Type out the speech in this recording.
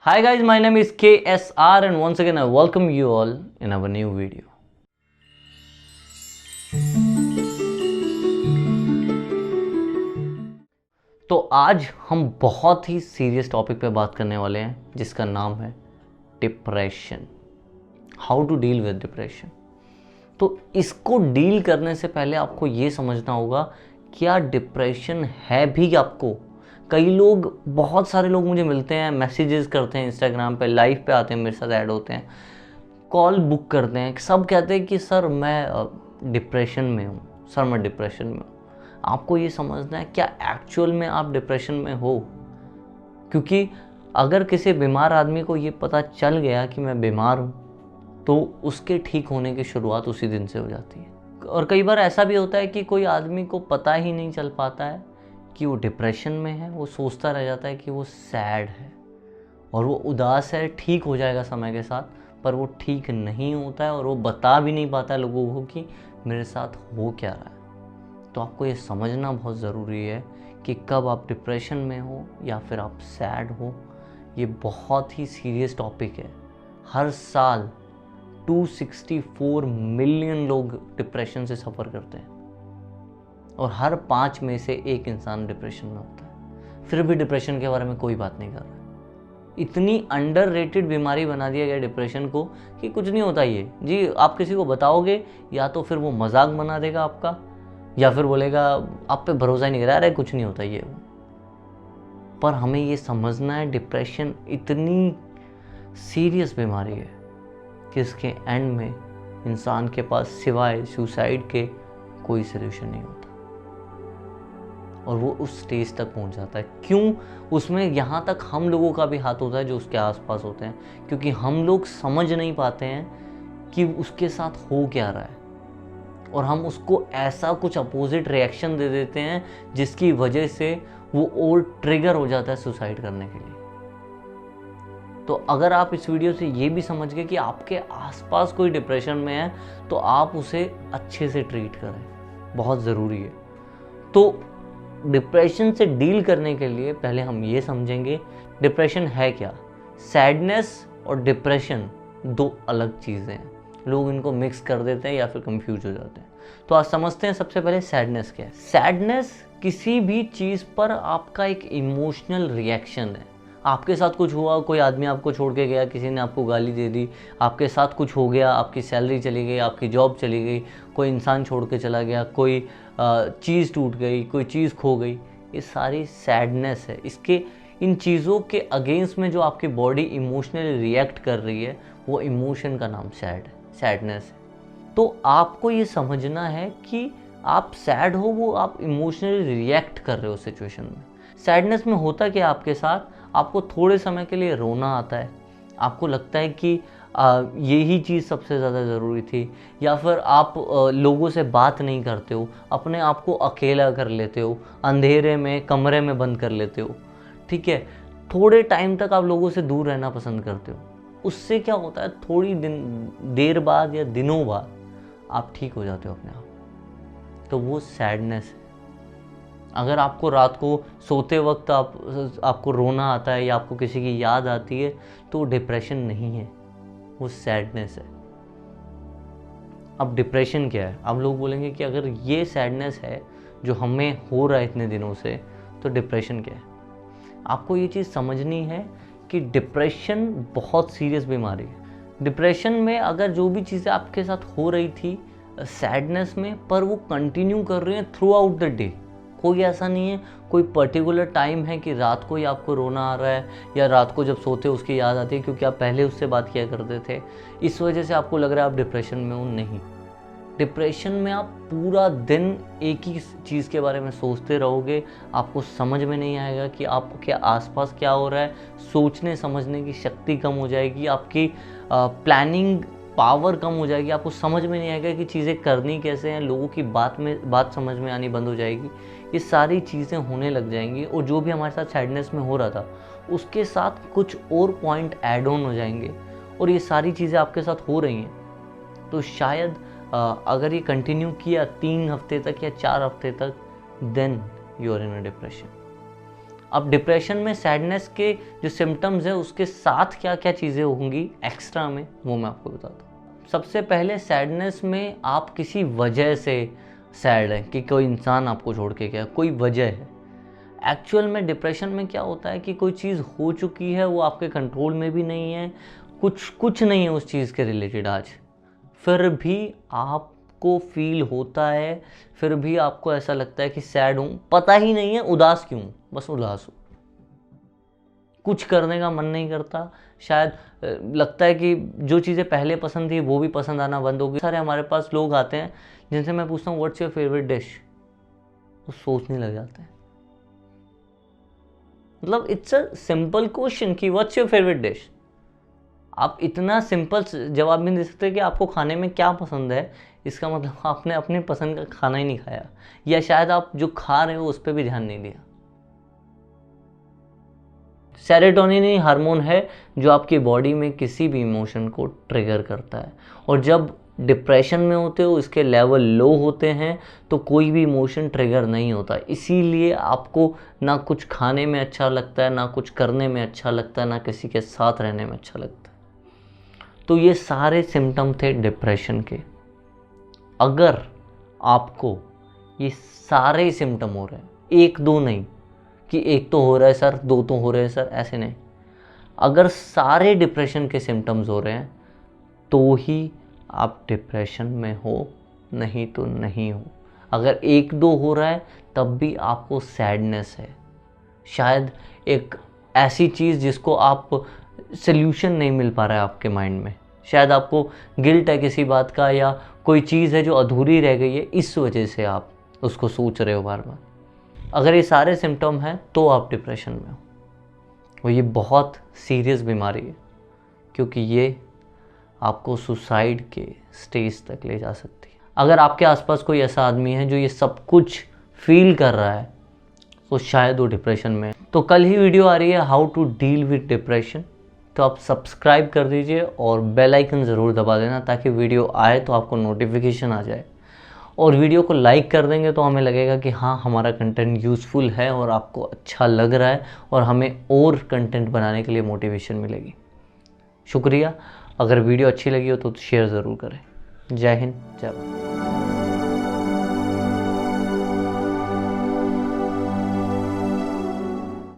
Hi guys, my name is KSR and once again I welcome you all in our new video. तो आज हम बहुत ही serious topic पे बात करने वाले हैं जिसका नाम है depression. How to deal with depression. तो इसको डील करने से पहले आपको ये समझना होगा क्या डिप्रेशन है भी आपको। कई लोग, बहुत सारे लोग मुझे मिलते हैं, मैसेजेस करते हैं इंस्टाग्राम पे, लाइव पे आते हैं, मेरे साथ ऐड होते हैं, कॉल बुक करते हैं, सब कहते हैं कि सर मैं डिप्रेशन में हूँ, सर मैं डिप्रेशन में हूँ। आपको ये समझना है क्या एक्चुअल में आप डिप्रेशन में हो, क्योंकि अगर किसी बीमार आदमी को ये पता चल गया कि मैं बीमार हूँ तो उसके ठीक होने की शुरुआत उसी दिन से हो जाती है। और कई बार ऐसा भी होता है कि कोई आदमी को पता ही नहीं चल पाता है कि वो डिप्रेशन में है, वो सोचता रह जाता है कि वो सैड है और वो उदास है, ठीक हो जाएगा समय के साथ, पर वो ठीक नहीं होता है और वो बता भी नहीं पाता है लोगों को कि मेरे साथ हो क्या रहा है। तो आपको ये समझना बहुत ज़रूरी है कि कब आप डिप्रेशन में हो या फिर आप सैड हो। ये बहुत ही सीरियस टॉपिक है। हर साल 264 मिलियन लोग डिप्रेशन से सफ़र करते हैं और हर 5 में से 1 इंसान डिप्रेशन में होता है। फिर भी डिप्रेशन के बारे में कोई बात नहीं कर रहा है। इतनी अंडररेटेड बीमारी बना दिया गया डिप्रेशन को कि कुछ नहीं होता ये जी। आप किसी को बताओगे या तो फिर वो मजाक बना देगा आपका, या फिर बोलेगा आप पे भरोसा ही नहीं कर रहा, अरे कुछ नहीं होता ये। पर हमें ये समझना है डिप्रेशन इतनी सीरियस बीमारी है कि इसके एंड में इंसान के पास सिवाय सुसाइड के कोई सलूशन नहीं होता और वो उस स्टेज तक पहुंच जाता है। क्यों? उसमें यहाँ तक हम लोगों का भी हाथ होता है जो उसके आसपास होते हैं, क्योंकि हम लोग समझ नहीं पाते हैं कि उसके साथ हो क्या रहा है और हम उसको ऐसा कुछ अपोजिट रिएक्शन दे देते हैं जिसकी वजह से वो और ट्रिगर हो जाता है सुसाइड करने के लिए। तो अगर आप इस वीडियो से ये भी समझ गए कि आपके आसपास कोई डिप्रेशन में है तो आप उसे अच्छे से ट्रीट करें, बहुत ज़रूरी है। तो डिप्रेशन से डील करने के लिए पहले हम ये समझेंगे डिप्रेशन है क्या। सैडनेस और डिप्रेशन 2 अलग चीज़ें हैं। लोग इनको मिक्स कर देते हैं या फिर कंफ्यूज हो जाते हैं। तो आज समझते हैं सबसे पहले सैडनेस क्या है। सैडनेस किसी भी चीज़ पर आपका एक इमोशनल रिएक्शन है। आपके साथ कुछ हुआ, कोई आदमी आपको छोड़ के गया, किसी ने आपको गाली दे दी, आपके साथ कुछ हो गया, आपकी सैलरी चली गई, आपकी जॉब चली गई, कोई इंसान छोड़ के चला गया, कोई चीज़ टूट गई, कोई चीज़ खो गई, ये सारी सैडनेस है। इन चीज़ों के अगेंस्ट में जो आपकी बॉडी इमोशनली रिएक्ट कर रही है वो इमोशन का नाम सैडनेस है। तो आपको ये समझना है कि आप सैड हो, वो आप इमोशनली रिएक्ट कर रहे हो सिचुएशन में। सैडनेस में होता क्या आपके साथ, आपको थोड़े समय के लिए रोना आता है, आपको लगता है कि यही चीज़ सबसे ज़्यादा ज़रूरी थी, या फिर आप लोगों से बात नहीं करते हो, अपने आप को अकेला कर लेते हो, अंधेरे में कमरे में बंद कर लेते हो, ठीक है। थोड़े टाइम तक आप लोगों से दूर रहना पसंद करते हो। उससे क्या होता है, थोड़ी देर बाद या दिनों बाद आप ठीक हो जाते हो अपने आप। तो वो सैडनेस है। अगर आपको रात को सोते वक्त आपको रोना आता है या आपको किसी की याद आती है तो डिप्रेशन नहीं है, वो सैडनेस है। अब डिप्रेशन क्या है? अब लोग बोलेंगे कि अगर ये सैडनेस है जो हमें हो रहा है इतने दिनों से, तो डिप्रेशन क्या है? आपको ये चीज़ समझनी है कि डिप्रेशन बहुत सीरियस बीमारी है। डिप्रेशन में अगर जो भी चीज़ें आपके साथ हो रही थी सैडनेस में, पर वो कंटिन्यू कर रही हैं थ्रू आउट द डे। कोई ऐसा नहीं है कोई पर्टिकुलर टाइम है कि रात को ही आपको रोना आ रहा है या रात को जब सोते हो उसकी याद आती है क्योंकि आप पहले उससे बात किया करते थे, इस वजह से आपको लग रहा है आप डिप्रेशन में हो। नहीं, डिप्रेशन में आप पूरा दिन एक ही चीज़ के बारे में सोचते रहोगे, आपको समझ में नहीं आएगा कि आपके आसपास क्या हो रहा है, सोचने समझने की शक्ति कम हो जाएगी, आपकी प्लानिंग पावर कम हो जाएगी, आपको समझ में नहीं आएगा कि चीज़ें करनी कैसे हैं, लोगों की बात समझ में आनी बंद हो जाएगी। ये सारी चीज़ें होने लग जाएंगी और जो भी हमारे साथ सैडनेस में हो रहा था उसके साथ कुछ और पॉइंट ऐड ऑन हो जाएंगे और ये सारी चीज़ें आपके साथ हो रही हैं। तो शायद अगर ये कंटिन्यू किया 3 हफ्ते तक या 4 हफ्ते तक, then you are in a depression. अब डिप्रेशन में सैडनेस के जो सिम्टम्स है उसके साथ क्या क्या चीज़ें होंगी एक्स्ट्रा में, वो मैं आपको बताता हूँ। सबसे पहले सैडनेस में आप किसी वजह से सैड है कि कोई इंसान आपको छोड़ के गया, कोई वजह है। एक्चुअल में डिप्रेशन में क्या होता है कि कोई चीज़ हो चुकी है, वो आपके कंट्रोल में भी नहीं है, कुछ नहीं है उस चीज़ के रिलेटेड आज, फिर भी आपको फील होता है, फिर भी आपको ऐसा लगता है कि सैड हूँ, पता ही नहीं है उदास क्यों, बस उदास हूँ, कुछ करने का मन नहीं करता। शायद लगता है कि जो चीज़ें पहले पसंद थी वो भी पसंद आना बंद हो गई। सारे हमारे पास लोग आते हैं जिनसे मैं पूछता हूँ व्हाट्स योर फेवरेट डिश, वो सोचने लग जाते हैं। मतलब इट्स अ सिंपल क्वेश्चन कि व्हाट्स योर फेवरेट डिश। आप इतना सिंपल जवाब नहीं दे सकते कि आपको खाने में क्या पसंद है, इसका मतलब आपने अपने पसंद का खाना ही नहीं खाया, या शायद आप जो खा रहे हो उस पर भी ध्यान नहीं दिया। सेरोटोनिन ही हार्मोन है जो आपकी बॉडी में किसी भी इमोशन को ट्रिगर करता है, और जब डिप्रेशन में होते हो इसके लेवल लो होते हैं तो कोई भी इमोशन ट्रिगर नहीं होता। इसीलिए आपको ना कुछ खाने में अच्छा लगता है, ना कुछ करने में अच्छा लगता है, ना किसी के साथ रहने में अच्छा लगता है। तो ये सारे सिम्टम थे डिप्रेशन के। अगर आपको ये सारे सिम्टम हो रहे हैं, एक दो नहीं कि एक तो हो रहा है सर, दो तो हो रहे हैं सर, ऐसे नहीं, अगर सारे डिप्रेशन के सिम्टम्स हो रहे हैं तो ही आप डिप्रेशन में हो, नहीं तो नहीं हो। अगर एक दो हो रहा है तब भी आपको सैडनेस है, शायद एक ऐसी चीज़ जिसको आप सल्यूशन नहीं मिल पा रहा है आपके माइंड में, शायद आपको गिल्ट है किसी बात का, या कोई चीज़ है जो अधूरी रह गई है, इस वजह से आप उसको सोच रहे हो बार बार। अगर ये सारे सिम्टम हैं तो आप डिप्रेशन में हो, और ये बहुत सीरियस बीमारी है, क्योंकि ये आपको सुसाइड के स्टेज तक ले जा सकती है। अगर आपके आसपास कोई ऐसा आदमी है जो ये सब कुछ फील कर रहा है तो शायद वो डिप्रेशन में है। तो कल ही वीडियो आ रही है how to deal with depression, तो आप सब्सक्राइब कर दीजिए और बेल आइकन ज़रूर दबा देना ताकि वीडियो आए तो आपको नोटिफिकेशन आ जाए। और वीडियो को लाइक कर देंगे तो हमें लगेगा कि हाँ, हमारा कंटेंट यूज़फुल है और आपको अच्छा लग रहा है, और हमें और कंटेंट बनाने के लिए मोटिवेशन मिलेगी। शुक्रिया। अगर वीडियो अच्छी लगी हो तो शेयर ज़रूर करें। जय हिंद, जय भारत।